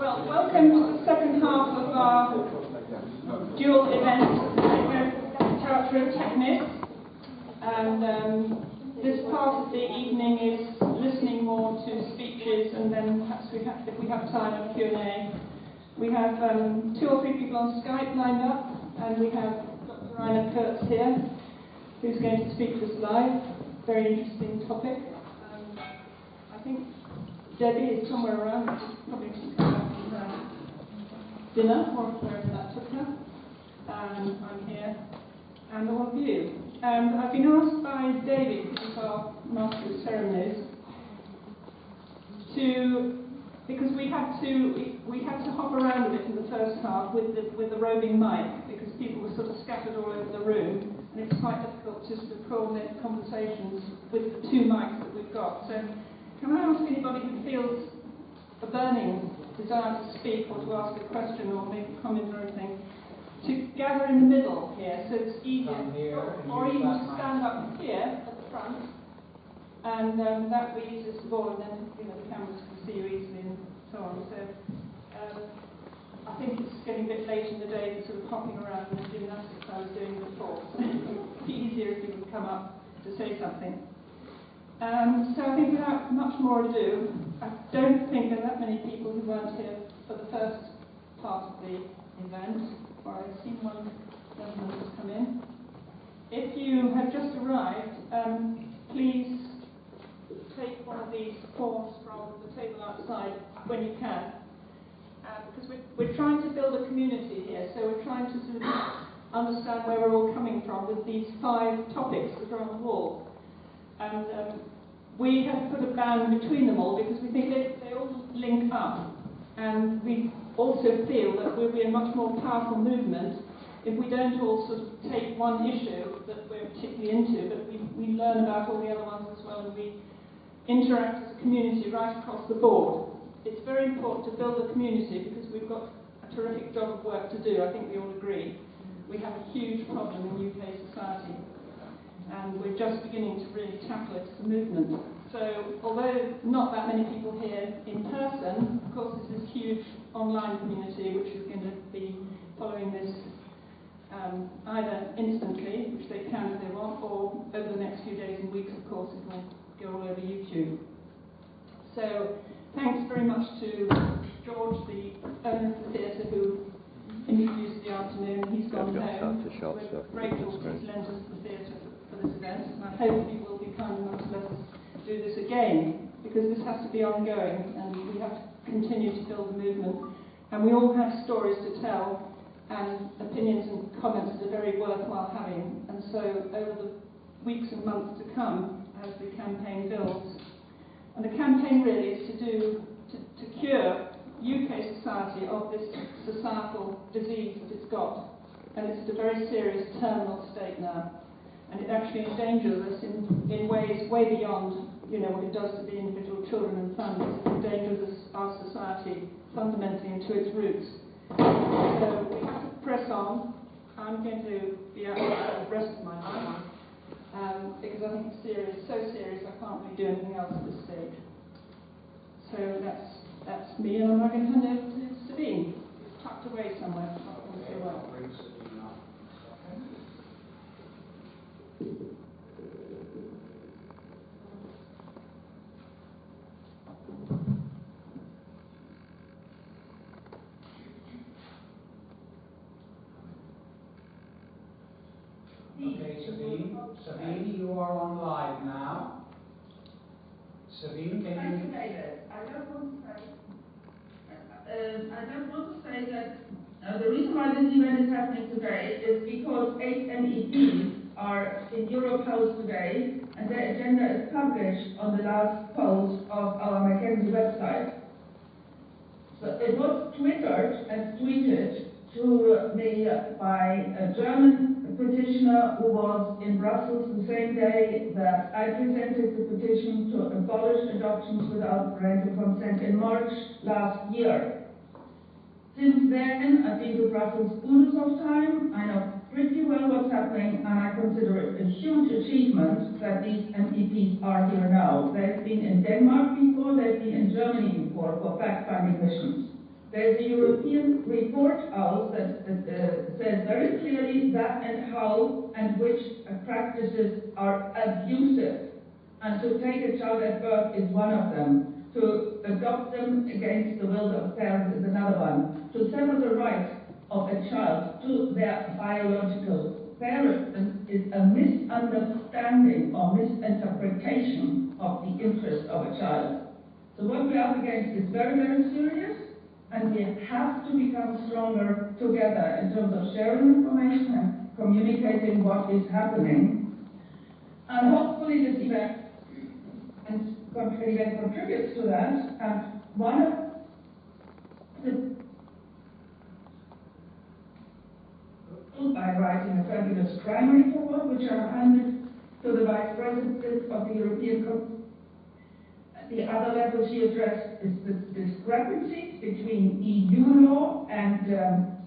Well, welcome to the second half of our dual event, Charter of Technics. And this part of the evening is listening more to speeches, and then perhaps if we have time, a Q&A. We have 2 or 3 people on Skype lined up, and we have Dr. Rainer Kurtz here, who's going to speak to us live. Very interesting topic. I think Debbie is somewhere around, probably she's come back from her dinner, or wherever that took her. And I'm here, and all of you. And I've been asked by David, who's our Master of Ceremonies, because we had to hop around a bit in the first half with the roving mic, because people were sort of scattered all over the room, and it's quite difficult just to coordinate conversations with the 2 mics that we've got. So can I ask anybody who feels a burning desire to speak or to ask a question or make a comment or anything, to gather in the middle here, so it's easier, or even to stand up here at the front, and that will be easiest of all, and then the cameras can see you easily and so on. So I think it's getting a bit late in the day to sort of hopping around and the gymnastics I was doing before, so it'd be easier if you would come up to say something. So I think without much more ado, I don't think there are that many people who weren't here for the first part of the event, or I've seen one gentleman who's come in. If you have just arrived, please take one of these forms from the table outside when you can, because we're trying to build a community here, so we're trying to sort of understand where we're all coming from with these 5 topics that are on the wall. And we have put a band between them all because we think they all link up, and we also feel that we'll be a much more powerful movement if we don't all sort of take one issue that we're particularly into, but we learn about all the other ones as well, and we interact as a community right across the board. It's very important to build a community because we've got a terrific job of work to do. I think we all agree. We have a huge problem in UK society, and we're just beginning to really tackle it as a movement. So, although not that many people here in person, of course there's this huge online community which is going to be following this either instantly, which they can if they want, or over the next few days and weeks, of course, it will go all over YouTube. So, thanks very much to George, the owner of the theatre, who introduced the afternoon. He's gone home. We're grateful that he's lent us the theatre for this event, and I hope he will be kind enough to let us do this again, because this has to be ongoing, and we have to continue to build the movement. And we all have stories to tell, and opinions and comments that are very worthwhile having. And so, over the weeks and months to come, as the campaign builds, and the campaign really is to cure UK society of this societal disease that it's got, and it's at a very serious terminal state now, and it actually endangers us in ways way beyond what it does to the individual children and families. It endangers our society fundamentally into its roots. So we have to press on. I'm going to be out for the rest of my life because I think it's serious, so serious I can't really do anything else at this stage. So that's me, and I'm now going to hand over to Sabine, who's tucked away somewhere. Okay, Sabine, you are on live now. Sabine, can you... Thank you, David. I just want to say that the reason why this event is happening today is because 8 MEPs are in Europe House today, and their agenda is published on the last post of our Mackenzie website. So it was twittered and tweeted to me by a German petitioner who was in Brussels the same day that I presented the petition to abolish adoptions without parental consent in March last year. Since then, I've been to Brussels oodles of time. I know pretty well what's happening, and I consider it a huge achievement that these MEPs are here now. They've been in Denmark before, they've been in Germany before for fact-finding missions. They There is a European report out that says very clearly that and how and which practices are abusive. And to take a child at birth is one of them. To adopt them against the will of parents is another one. To sever the right of a child to their biological parents is a misunderstanding or misinterpretation of the interest of a child. So what we're up against is very, very serious, and we have to become stronger together in terms of sharing information and communicating what is happening. And hopefully this event contributes to that. And one of the by writing a fabulous crime report, which I handed to the Vice President of the European Commission. The other level she addressed is the discrepancy between EU law and